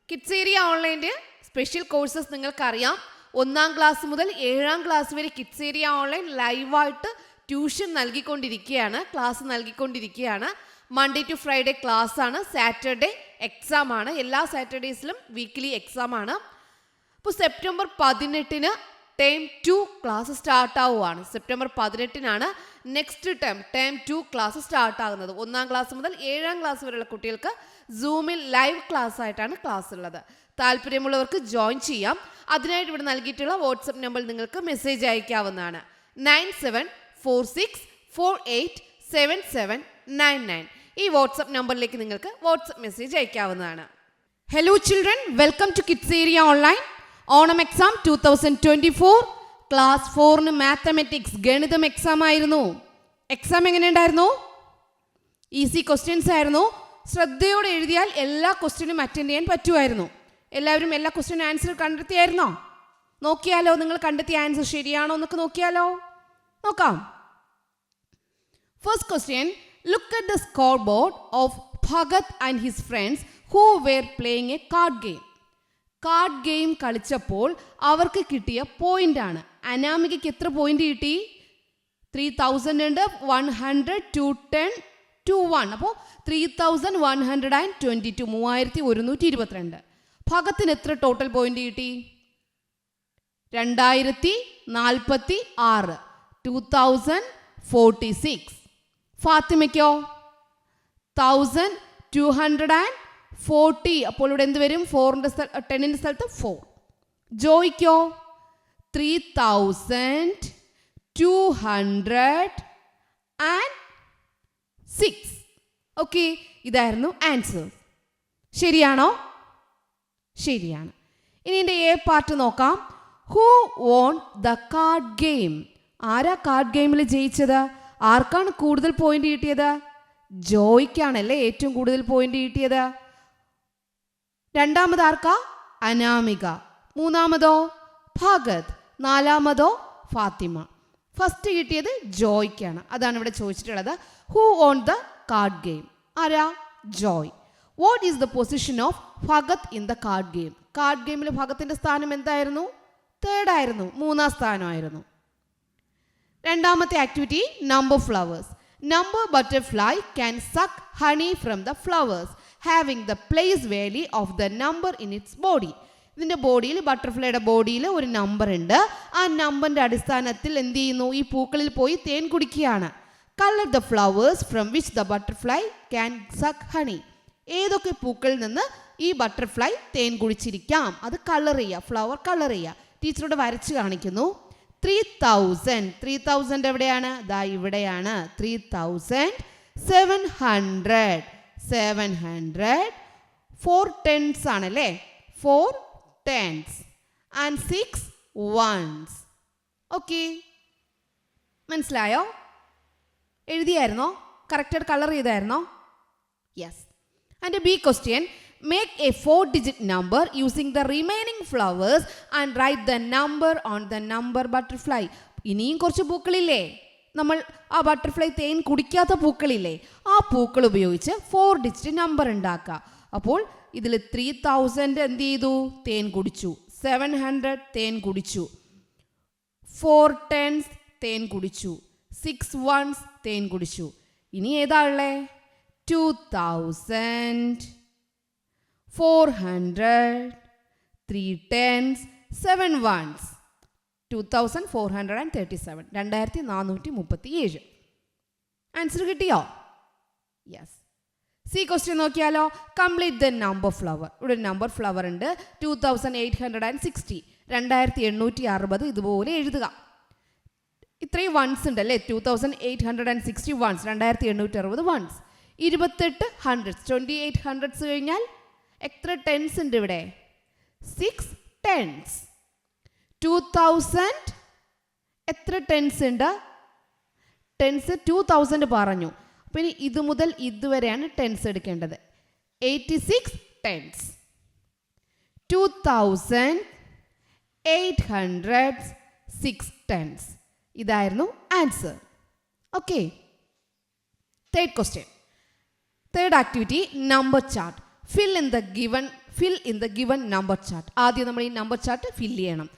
Kids area ഓൺലൈൻ്റെ special courses നിങ്ങൾക്കറിയാം. 1ാം ക്ലാസ് മുതൽ 7ാം ക്ലാസ് വരെ കിഡ്സ് ഏരിയ ഓൺലൈൻ ലൈവായിട്ട് ട്യൂഷൻ നൽകിക്കൊണ്ടിരിക്കുകയാണ്, ക്ലാസ് നൽകിക്കൊണ്ടിരിക്കുകയാണ്. മൺഡേ ടു ഫ്രൈഡേ ക്ലാസ് ആണ്, സാറ്റർഡേ എക്സാം ആണ്. എല്ലാ സാറ്റർഡേയ്സിലും വീക്ക്ലി എക്സാം ആണ്. അപ്പോൾ സെപ്റ്റംബർ 18 ടേം 2 ക്ലാസ് സ്റ്റാർട്ടാവുകയാണ്. സെപ്റ്റംബർ 18 നെക്സ്റ്റ് ടേം 2 ക്ലാസ് സ്റ്റാർട്ടാകുന്നത്. 1ാം ക്ലാസ് മുതൽ 7ാം ക്ലാസ് വരെയുള്ള കുട്ടികൾക്ക് സൂമിൽ ലൈവ് ക്ലാസ് ആയിട്ടാണ് ക്ലാസ് ഉള്ളത്. താല്പര്യമുള്ളവർക്ക് ജോയിൻ ചെയ്യാം. അതിനായിട്ട് ഇവിടെ നൽകിയിട്ടുള്ള വാട്സപ്പ് നമ്പറിൽ നിങ്ങൾക്ക് മെസ്സേജ് അയക്കാവുന്നതാണ്. 9746487799. ഈ വാട്സപ്പ് നമ്പറിലേക്ക് നിങ്ങൾക്ക് വാട്സപ്പ് മെസ്സേജ് അയക്കാവുന്നതാണ്. Hello children, welcome to kids area online. Onam exam 2024 class 4 mathematics ഗണിതം എക്സാം ആയിരുന്നു. എക്സാം എങ്ങനെയുണ്ടായിരുന്നു? ഈസി ക്വസ്റ്റ്യൻസ് ആയിരുന്നു. ശ്രദ്ധയോടെ എഴുതിയാൽ എല്ലാ ക്വസ്റ്റ്യനും അറ്റൻഡ് ചെയ്യാൻ പറ്റുമായിരുന്നു. എല്ലാവരും എല്ലാ ക്വസ്റ്റ്യൻ ആൻസർ കണ്ടെത്തിയായിരുന്നോ? നോക്കിയാലോ, നിങ്ങൾ കണ്ടെത്തിയ ആൻസർ ശരിയാണോ എന്നൊക്കെ നോക്കിയാലോ? നോക്കാം. First question, look at the score board of Bhagat and his friends who were playing a card game. Card game കളിച്ചപ്പോൾ അവർക്ക് കിട്ടിയ പോയിന്റ് ആണ്. അനാമികയ്ക്ക് എത്ര പോയിന്റ് കിട്ടി? 3000 ഉണ്ട്, 100, 210, 21. അപ്പോൾ 3122, 3122. ഭഗത്തിന് എത്ര ടോട്ടൽ പോയിന്റ് കിട്ടി? 2046, 2046. ഫാത്തിമയ്ക്കോ? 1240. അപ്പോൾ ഇവിടെ എന്ത് വരും? 10ന്റെ സ്ഥലത്ത് 4. ജോയ്ക്കോ? 3206. ഓക്കെ, ഇതായിരുന്നു ആൻസർ. ശരിയാണോ? ശരിയാണ്. ഇനി എൻ്റെ എ പാർട്ട് നോക്കാം. Who won the card game? ആരാ കാർഡ് ഗെയിമിൽ ജയിച്ചത്? ആർക്കാണ് കൂടുതൽ പോയിന്റ് കിട്ടിയത്? ജോയ്ക്കാണല്ലേ ഏറ്റവും കൂടുതൽ പോയിന്റ് കിട്ടിയത്. രണ്ടാമത് ആർക്കാ? അനാമിക. മൂന്നാമതോ? ഭഗത്. നാലാമതോ? ഫാത്തിമ. ഫസ്റ്റ് കിട്ടിയത് ജോയ്ക്കാണ്. അതാണ് ഇവിടെ ചോദിച്ചിട്ടുള്ളത്. Who won the card game? ആരാ? Joy. What is the position of Bhagat in the card game? Card ഗെയിമിൽ ഭഗത്തിന്റെ സ്ഥാനം എന്തായിരുന്നു? 3rd ആയിരുന്നു, 3ാം സ്ഥാനമായിരുന്നു. രണ്ടാമത്തെ activity, number flowers. Number butterfly can suck honey from the flowers having the place value of the number in its body. ഇതിൻ്റെ ബോഡിയിൽ, ബട്ടർഫ്ലൈയുടെ ബോഡിയിൽ ഒരു നമ്പർ ഉണ്ട്. ആ നമ്പറിൻ്റെ അടിസ്ഥാനത്തിൽ എന്ത് ചെയ്യുന്നു? ഈ പൂക്കളിൽ പോയി തേൻ കുടിക്കുകയാണ്. Colour the flowers from which the butterfly can suck honey. ഏതൊക്കെ പൂക്കളിൽ നിന്ന് ഈ ബട്ടർഫ്ലൈ തേൻ കുടിച്ചിരിക്കാം? അത് കളർ ചെയ്യുക, ഫ്ലവർ കളർ ചെയ്യുക. ടീച്ചറോട് വരച്ച് കാണിക്കുന്നു. 3000 എവിടെയാണ്? ദാ ഇവിടെയാണ്. 3700. 4 tens ആണല്ലേ? 4 tens and 6 ones. ഓക്കെ, മനസ്സിലായോ? എഴുതിയായിരുന്നോ? കറക്റ്റായിട്ട് കളർ ചെയ്തായിരുന്നോ? Yes. And a B question, make a 4-digit number using the remaining flowers and write the number on the number butterfly. ഇനിയും കുറച്ച് പൂക്കളില്ലേ, നമ്മൾ ആ ബട്ടർഫ്ലൈ തേൻ കുടിക്കാത്ത പൂക്കളില്ലേ, ആ പൂക്കൾ ഉപയോഗിച്ച് 4-digit നമ്പർ ഉണ്ടാക്കുക. അപ്പോൾ ഇതിൽ 3000 എന്ത് ചെയ്തു? തേൻ കുടിച്ചു. 700 തേൻ കുടിച്ചു. 4 tens തേൻ കുടിച്ചു. 6 ones തേൻ കുടിച്ചു. ഇനി ഏതാ ഉള്ളേ? 2000, 400, 3 tens, 7 ones. 2437. 2437. ആൻസർ കിട്ടിയോ? യെസ്. സി ക്വസ്റ്റ്യൻ നോക്കിയാലോ. Complete the number flower. ഇവിടെ ഒരു നമ്പർ ഫ്ലവർ ഉണ്ട്. 2860. 2860 ഇതുപോലെ എഴുതുക. ഇത്രയും വൺസ് ഉണ്ടല്ലേ? 2860 വൺസ്, 2860 വൺസ്. 28 hundreds, 28 hundreds കഴിഞ്ഞാൽ എത്ര ടെൻസ് ഉണ്ട് ഇവിടെ? 6 tens. 2000 എത്ര ടെൻസ് ഉണ്ട്? ടെൻസ് 2000 പറഞ്ഞു. അപ്പം ഇനി ഇത് മുതൽ ഇതുവരെയാണ് ടെൻസ് എടുക്കേണ്ടത്. 86 tens. 2806 tens. ഇതായിരുന്നു answer. Okay. Third question. Third activity, number chart. Fill in the given fill in the given number chart. ആദ്യം നമ്മൾ ഈ നമ്പർ ചാർട്ട് ഫില്ല് ചെയ്യണം.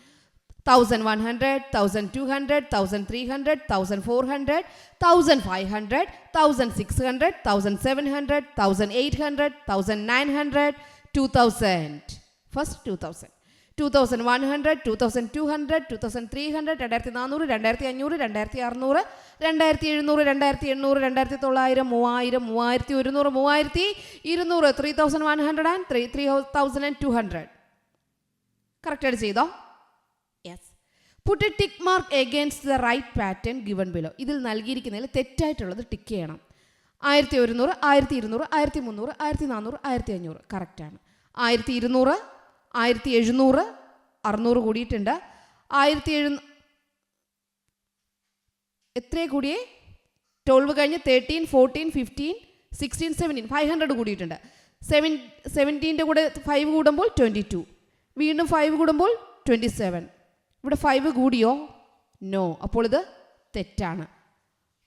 1100, 1200, 1300, 1400, 1500, 1600, 1700, 1800, 1900, 2000. First 2000. 2100, 2200, 2300, 2400, 2500, 2600, 2700, 2800, 2900, 3000, 3100, 3200, 3100 and 3200. കറക്റ്റായിട്ട് ചെയ്തോ? Yes. Put a tick mark against the right pattern given below. ഇതിൽ നൽകിയിരിക്കുന്നതിൽ തെറ്റായിട്ടുള്ളത് tick ചെയ്യണം. 1100, 1200, 1300, 1400, 1500 കറക്റ്റാണ്. 1200, 1700, 600 കൂടിയിട്ടുണ്ട്. 1700 എത്രയെ കൂടിയേ? 12 കഴിഞ്ഞ് 13, 14, 15, 16, 17, 500 കൂടിയിട്ടുണ്ട്. 17ൻ്റെ കൂടെ 5 കൂടുമ്പോൾ 22, വീണ്ടും 5 കൂടുമ്പോൾ 27. ഇവിടെ 5 കൂടിയോ? നോ. അപ്പോൾ ഇത് തെറ്റാണ്.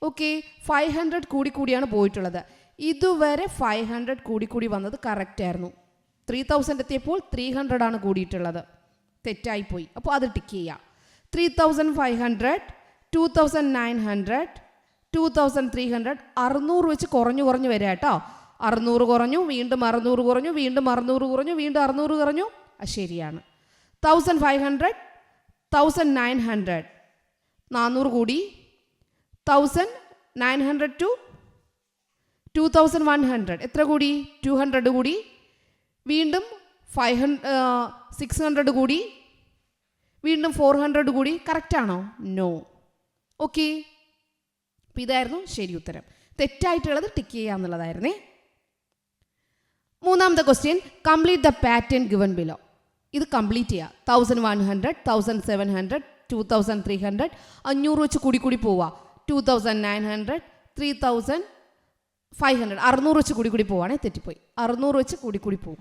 ഓക്കെ, 500 കൂടിയാണ് പോയിട്ടുള്ളത്. ഇതുവരെ 500 കൂടി വന്നത് കറക്റ്റായിരുന്നു. 3000 എത്തിയപ്പോൾ 300 ആണ് കൂടിയിട്ടുള്ളത്. തെറ്റായിപ്പോയി. അപ്പോൾ അത് ടിക്ക് ചെയ്യാം. 3500, 2900, 2300, 600 വെച്ച് കുറഞ്ഞു വരിക കേട്ടോ. 600 കുറഞ്ഞു, വീണ്ടും 600 കുറഞ്ഞു, വീണ്ടും 600 കുറഞ്ഞു, വീണ്ടും 600 കുറഞ്ഞു. ശരിയാണ്. 1500, 1900, 400 കൂടി. 1900 to 2100 എത്ര കൂടി? 200 കൂടി. വീണ്ടും 600 കൂടി, വീണ്ടും 400 കൂടി. കറക്റ്റാണോ? നോ. ഓക്കെ, അപ്പം ഇതായിരുന്നു ശരി ഉത്തരം. തെറ്റായിട്ടുള്ളത് ടിക്ക് ചെയ്യുക എന്നുള്ളതായിരുന്നേ. മൂന്നാമത്തെ question, complete the pattern given below. ഇത് കംപ്ലീറ്റ് ചെയ്യുക. 1100, 1700, 2300, 500 വെച്ച് കൂടി പോവുക. 2900, 3500, 600 വെച്ച് കൂടി പോവുകയാണെ തെറ്റിപ്പോയി. 600 വെച്ച് കൂടി പോവുക.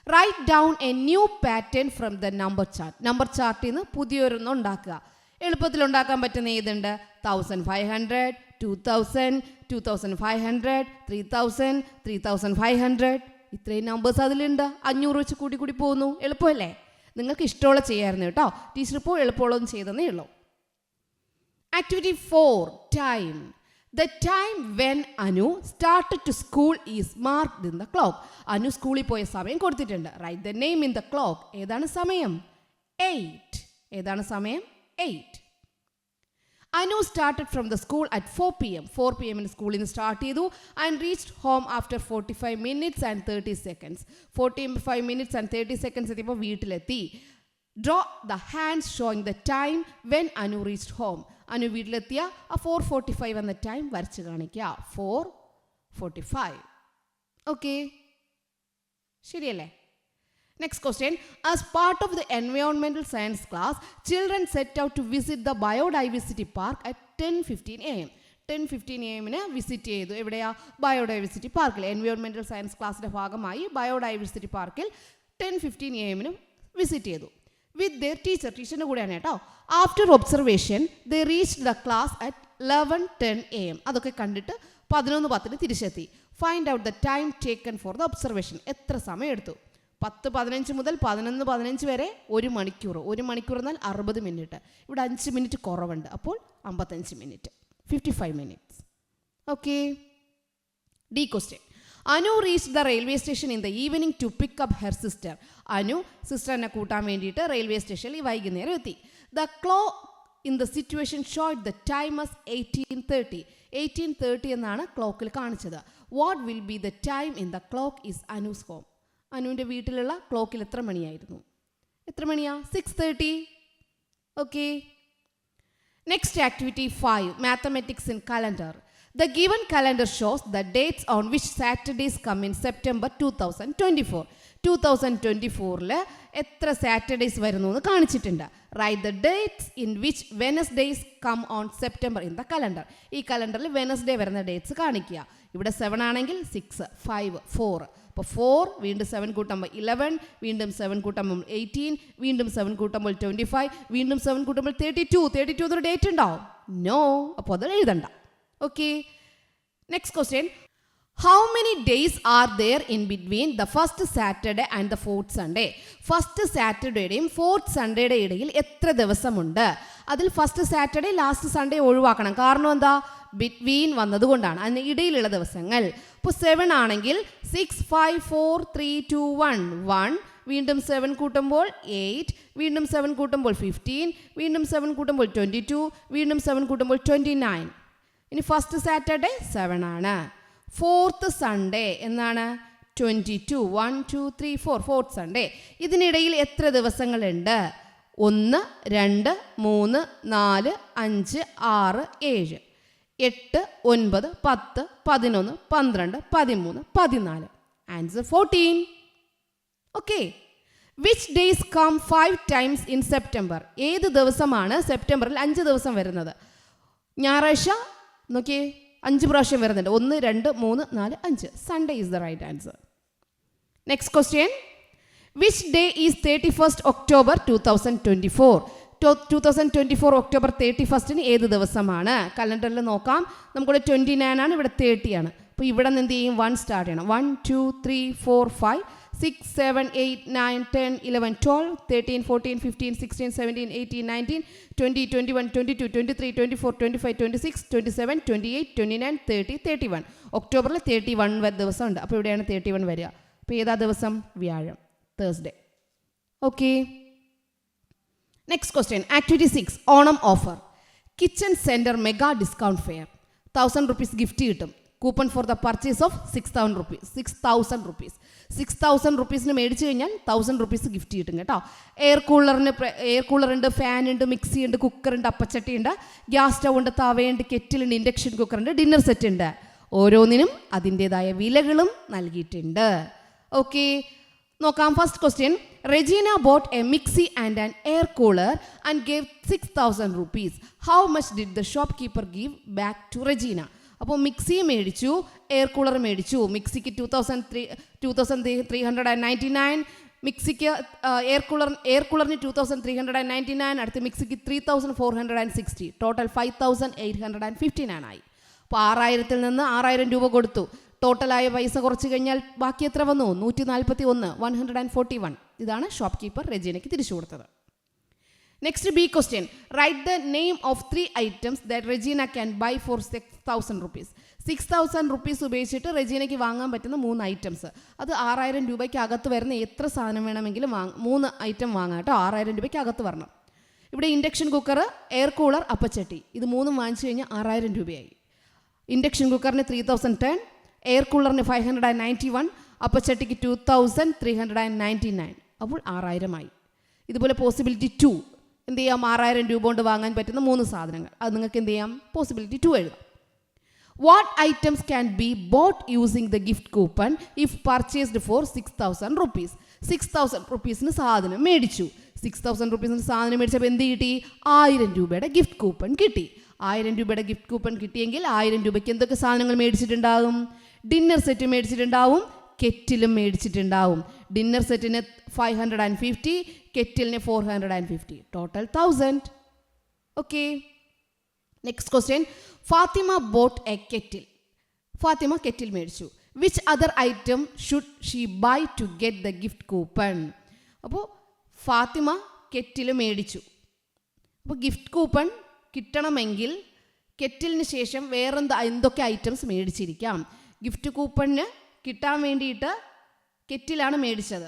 Write down a new pattern from the number chart. Number ചാർട്ടിൽ നിന്ന് പുതിയൊരെണ്ണം ഉണ്ടാക്കുക. എളുപ്പത്തിൽ ഉണ്ടാക്കാൻ പറ്റുന്ന ഏതുണ്ട്? 1500, 2000, 2500, 3000, 3500. ഇത്രയും നമ്പേഴ്സ് അതിലുണ്ട്. 500 വെച്ച് കൂടി പോകുന്നു. എളുപ്പമല്ലേ? നിങ്ങൾക്ക് ഇഷ്ടമുള്ള ചെയ്യാമായിരുന്നു കേട്ടോ. ടീച്ചർ ഇപ്പോൾ എളുപ്പമുള്ളതൊന്നും ചെയ്തെന്നേ ഉള്ളൂ. Activity 4, time. The time when Anu started to school is marked in the clock. Anu സ്കൂളിൽ പോയ സമയം കൊടുത്തിട്ടുണ്ട്. Write the name in the clock. ഏതാണ് സമയം? 8. ഏതാണ് സമയം? 8. Anu started from the school at 4 p.m. 4 p.m. സ്കൂളിൽ നിന്ന് സ്റ്റാർട്ട് ചെയ്തു and reached home after 45 minutes and 30 seconds. 45 minutes and 30 seconds എത്തിയപ്പോൾ വീട്ടിലെത്തി. Draw the hands showing the time when Anu reached home. Anu വീട്ടിലെത്തിയ ആ 4:45 എന്ന ടൈം വരച്ച് കാണിക്കുക. 4:45. ഓക്കെ, ശരിയല്ലേ? Next question, as part of the environmental science class children set out to visit the biodiversity park at 10:15 AM. 10:15 AM visit ചെയ്തു. എവിടെയാ? Biodiversity പാർക്കിൽ. Environmental science ക്ലാസ്സിൻ്റെ ഭാഗമായി ബയോഡൈവേഴ്സിറ്റി പാർക്കിൽ 10:15 AM വിസിറ്റ് ചെയ്തു. With their teacher. ടീച്ചറിൻ്റെ കൂടെയാണ് കേട്ടോ. After observation they reach the class at 11:10 AM. അതൊക്കെ കണ്ടിട്ട് 11:10 തിരിച്ചെത്തി. Find out the time taken for the observation. എത്ര സമയം എടുത്തു? 10:15 മുതൽ 11:15 വരെ 1 മണിക്കൂർ. 1 മണിക്കൂർ എന്നാൽ 60 മിനിറ്റ്. ഇവിടെ 5 മിനിറ്റ് കുറവുണ്ട്. അപ്പോൾ 55 minute. 55 minutes. Okay. D question, Anu reach the railway station in the evening to pick up her sister. Anu സിസ്റ്ററിനെ കൂട്ടാൻ വേണ്ടിയിട്ട് റെയിൽവേ സ്റ്റേഷനിൽ വൈകുന്നേരം എത്തി. The clock in the situation showed the time as 18:30. 18:30 എന്നാണ് ക്ലോക്കിൽ കാണിച്ചത്. What will be the time in the clock is Anu's home. അനുവിൻ്റെ വീട്ടിലുള്ള ക്ലോക്കിൽ എത്ര മണിയായിരുന്നു? എത്ര മണിയാ? 6:30. Okay. Next activity 5, mathematics in calendar. The given calendar shows the dates on which Saturdays come in September 2024. 2024 എത്ര സാറ്റർഡേയ്സ് വരുന്നു എന്ന് കാണിച്ചിട്ടുണ്ട്. Write the dates in which Wednesdays come on September in the calendar. ഈ കലണ്ടറിൽ Wednesday വരുന്ന dates കാണിക്കുക. ഇവിടെ 7 ആണെങ്കിൽ 6, 5, 4. അപ്പോൾ 4 വീണ്ടും 7 കൂട്ടുമ്പോൾ 11, വീണ്ടും 7 കൂട്ടുമ്പോൾ 18, വീണ്ടും 7 കൂട്ടുമ്പോൾ 25, വീണ്ടും 7 കൂട്ടുമ്പോൾ 32. 32 എന്നൊരു ഡേറ്റ് ഉണ്ടോ? നോ. അപ്പോൾ അത് എഴുതണ്ട. Okay. Next question, How many days are there in between the first Saturday and the fourth Sunday? First സാറ്റർഡേയുടെയും ഫോർത്ത് സൺഡേയുടെ ഇടയിൽ എത്ര ദിവസമുണ്ട്? അതിൽ ഫസ്റ്റ് സാറ്റർഡേ ലാസ്റ്റ് സൺഡേ ഒഴിവാക്കണം. കാരണം എന്താ? ബിറ്റ്വീൻ വന്നതുകൊണ്ടാണ്. അതിന് ഇടയിലുള്ള ദിവസങ്ങൾ. ഇപ്പോൾ 7 ആണെങ്കിൽ 6, 5, 4, 3, 2, 1. വീണ്ടും 7 കൂട്ടുമ്പോൾ 8, വീണ്ടും 7 കൂട്ടുമ്പോൾ 15, വീണ്ടും 7 കൂട്ടുമ്പോൾ 22, വീണ്ടും 7 കൂട്ടുമ്പോൾ 29. ഇനി ഫസ്റ്റ് സാറ്റർഡേ 7 ആണ്. ഫോർത്ത് സൺഡേ എന്നാണ് 22. 1, 2, 3, 4 ഫോർത്ത് സൺഡേ. ഇതിനിടയിൽ എത്ര ദിവസങ്ങളുണ്ട്? 1, 2, 3, 4, 5, 6, 7, 8, 9, 10, 11, 12, 13, 14. Answer 14. Okay. Which days come 5 times in September? ഏത് ദിവസമാണ് സെപ്റ്റംബറിൽ 5 ദിവസം വരുന്നത്? ഞായറാഴ്ച നോക്കിയേ 5 പ്രാവശ്യം വരുന്നുണ്ട്. 1, 2, 3, 4, 5. Sunday is the right answer. Next question. Which day is 31st October 2024? 2024 October 31 ഏത് ദിവസമാണ്? കലണ്ടറിൽ നോക്കാം. നമുക്കിവിടെ 29 ആണ്, ഇവിടെ 30 ആണ്. അപ്പോൾ ഇവിടെ നിന്ന് എന്ത് ചെയ്യും? 1 സ്റ്റാർട്ട് ചെയ്യണം. 1, 2, 3, 4, 5, 6, 7, 8, 9, 10, 11, 12, 13, 14, 15, 16, 17, 18, 19, 20, 21, 22, 23, 24, 25, 26, 27, 28, 29, 30, 31. ഒക്ടോബറിൽ 31 ദിവസമുണ്ട്. അപ്പോൾ ഇവിടെയാണ് 31 വരിക. അപ്പോൾ ഏതാ ദിവസം? വ്യാഴം, Thursday. Okay. Next question. Activity 6 Onam offer. Kitchen centre mega discount fair. 1000 rupees gift കിട്ടും. Coupon for the purchase of 6,000 rupees. 6,000 rupeesന് മേടിച്ചു കഴിഞ്ഞാൽ 1000 rupees ഗിഫ്റ്റ് കിട്ടും കേട്ടോ. എയർ കൂളറുണ്ട്, ഫാനുണ്ട്, മിക്സി ഉണ്ട്, കുക്കറുണ്ട്, അപ്പച്ചട്ടി ഉണ്ട്, ഗ്യാസ് സ്റ്റൗ ഉണ്ട്, തവയുണ്ട്, കെറ്റിലുണ്ട്, ഇൻഡക്ഷൻ കുക്കറുണ്ട്, ഡിന്നർ സെറ്റ് ഉണ്ട്. ഓരോന്നിനും അതിൻ്റെതായ വിലകളും നൽകിയിട്ടുണ്ട്. ഓക്കെ, നോക്കാം. First question. Regina bought a mixie and an air cooler and gave 6,000 rupees. How much did the shopkeeper give back to Regina? അപ്പോൾ മിക്സി മേടിച്ചു, എയർ കൂളർ മേടിച്ചു. മിക്സിക്ക് 2,399, മിക്സിക്ക് എയർ കൂളറിന് 2,399, അടുത്ത മിക്സിക്ക് 3,460, ടോട്ടൽ 5,859 ആയി. അപ്പോൾ 6,000-ൽ നിന്ന് 6,000 രൂപ കൊടുത്തു. ടോട്ടലായ പൈസ കുറച്ച് കഴിഞ്ഞാൽ ബാക്കി എത്ര വന്നു? 141, 141. ഇതാണ് ഷോപ്പ് കീപ്പർ റെജീനയ്ക്ക് തിരിച്ചു കൊടുത്തത്. Next B question. Write the name of 3 items that Regina can buy for 6,000 rupees. 6,000 rupees ഉപയോഗിച്ചിട്ട് റെജീനയ്ക്ക് വാങ്ങാൻ പറ്റുന്ന 3 items. അത് 6,000 രൂപയ്ക്ക് അകത്ത് വരുന്ന എത്ര സാധനം വേണമെങ്കിലും 3 item വാങ്ങാം കേട്ടോ. 6,000 രൂപയ്ക്ക് അകത്ത് വരണം. ഇവിടെ ഇൻഡക്ഷൻ കുക്കർ, എയർ കൂളർ, അപ്പച്ചട്ടി, ഇത് 3 വാങ്ങിച്ചു കഴിഞ്ഞാൽ 6,000 രൂപയായി. ഇൻഡക്ഷൻ കുക്കറിന് 3,010, എയർ കൂളറിന് 591, അപ്പച്ചട്ടിക്ക് 2,399. അപ്പോൾ 6,000 ആയി. ഇതുപോലെ പോസിബിലിറ്റി 2 എന്ത് ചെയ്യാം? 6,000 രൂപ കൊണ്ട് വാങ്ങാൻ പറ്റുന്ന 3 സാധനങ്ങൾ. അത് നിങ്ങൾക്ക് എന്ത് ചെയ്യാം? പോസിബിലിറ്റി 2 എഴുതാം. What items can be bought using the gift coupon if purchased for 6,000 rupees? 6,000 rupeesന് സാധനം മേടിച്ചു. 6,000 rupeesന് സാധനം മേടിച്ചപ്പോൾ എന്ത് കിട്ടി? 1,000 രൂപയുടെ ഗിഫ്റ്റ് കൂപ്പൺ കിട്ടി. 1,000 രൂപയുടെ ഗിഫ്റ്റ് കൂപ്പൺ കിട്ടിയെങ്കിൽ 1,000 രൂപയ്ക്ക് എന്തൊക്കെ സാധനങ്ങൾ മേടിച്ചിട്ടുണ്ടാകും? ഡിന്നർ സെറ്റ് മേടിച്ചിട്ടുണ്ടാവും, കെറ്റിലും മേടിച്ചിട്ടുണ്ടാവും. ഡിന്നർ സെറ്റിന് 550, കെറ്റിലിന് 450, total 1,000. Okay. Next question. Fatima bought a kettle. Fatima kettle മേടിച്ചു. Which other item should she buy to get the gift coupon? അപ്പോൾ ഫാത്തിമ കെറ്റിൽ മേടിച്ചു. അപ്പോൾ ഗിഫ്റ്റ് കൂപ്പൺ കിട്ടണമെങ്കിൽ കെറ്റിലിന് ശേഷം എന്തൊക്കെ ഐറ്റംസ് മേടിച്ചിരിക്കാം? ഗിഫ്റ്റ് കൂപ്പണിന് കിട്ടാൻ വേണ്ടിയിട്ട് കെറ്റിലാണ് മേടിച്ചത്.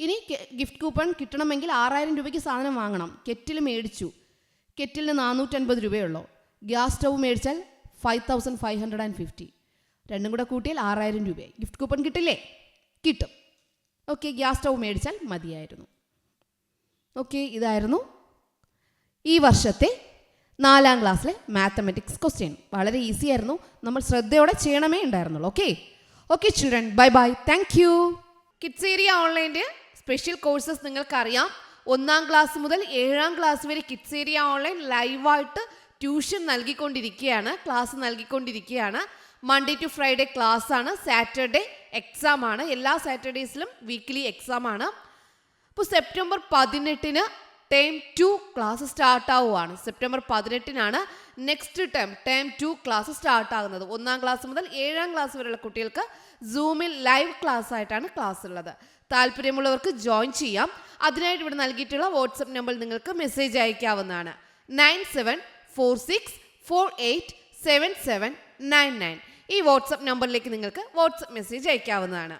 ഇനി ഗിഫ്റ്റ് കൂപ്പൺ കിട്ടണമെങ്കിൽ 6,000 രൂപയ്ക്ക് സാധനം വാങ്ങണം. കെറ്റിൽ മേടിച്ചു. കെറ്റിലിന് 450 രൂപയുള്ളൂ. ഗ്യാസ് സ്റ്റൗ മേടിച്ചാൽ 5,550. രണ്ടും കൂടെ കൂട്ടിയാൽ 6,000 രൂപയായി. ഗിഫ്റ്റ് കൂപ്പൺ കിട്ടില്ലേ? കിട്ടും. ഓക്കെ, ഗ്യാസ് സ്റ്റൗ മേടിച്ചാൽ മതിയായിരുന്നു. ഓക്കെ, ഇതായിരുന്നു ഈ വർഷത്തെ 4ാം ക്ലാസ്സിലെ മാത്തമാറ്റിക്സ് ക്വസ്റ്റ്യൻ. വളരെ ഈസി ആയിരുന്നു. നമ്മൾ ശ്രദ്ധയോടെ ചെയ്യണമേ ഉണ്ടായിരുന്നുള്ളൂ. Okay children, bye bye, thank you. Kids area ഓൺലൈൻ്റെ സ്പെഷ്യൽ കോഴ്സസ് നിങ്ങൾക്കറിയാം. 1ാം ക്ലാസ് മുതൽ 7ാം ക്ലാസ് വരെ കിഡ്സ് ഏരിയ ഓൺലൈൻ ലൈവായിട്ട് ട്യൂഷൻ ക്ലാസ് നൽകിക്കൊണ്ടിരിക്കുകയാണ്. മൺഡേ ടു ഫ്രൈഡേ ക്ലാസ് ആണ്, സാറ്റർഡേ എക്സാം ആണ്. എല്ലാ സാറ്റർഡേയ്സിലും വീക്ക്ലി എക്സാം ആണ്. അപ്പോൾ സെപ്റ്റംബർ 18-ന് ടേം 2 ക്ലാസ് സ്റ്റാർട്ട് ആവുകയാണ്. സെപ്റ്റംബർ 18-നാണ് നെക്സ്റ്റ് ടേം 2 ക്ലാസ് സ്റ്റാർട്ട് ആകുന്നത്. 1-ാം ക്ലാസ് മുതൽ 7-ാം ക്ലാസ് വരെയുള്ള കുട്ടികൾക്ക് സൂമിൽ ലൈവ് ക്ലാസ് ആയിട്ടാണ് ക്ലാസ് ഉള്ളത്. താല്പര്യമുള്ളവർക്ക് ജോയിൻ ചെയ്യാം. അതിനായിട്ട് ഇവിടെ നൽകിയിട്ടുള്ള വാട്സപ്പ് നമ്പറിൽ നിങ്ങൾക്ക് മെസ്സേജ് അയക്കാവുന്നതാണ്. 9746487799. ഈ വാട്സപ്പ് നമ്പറിലേക്ക് നിങ്ങൾക്ക് വാട്സപ്പ് മെസ്സേജ് അയക്കാവുന്നതാണ്.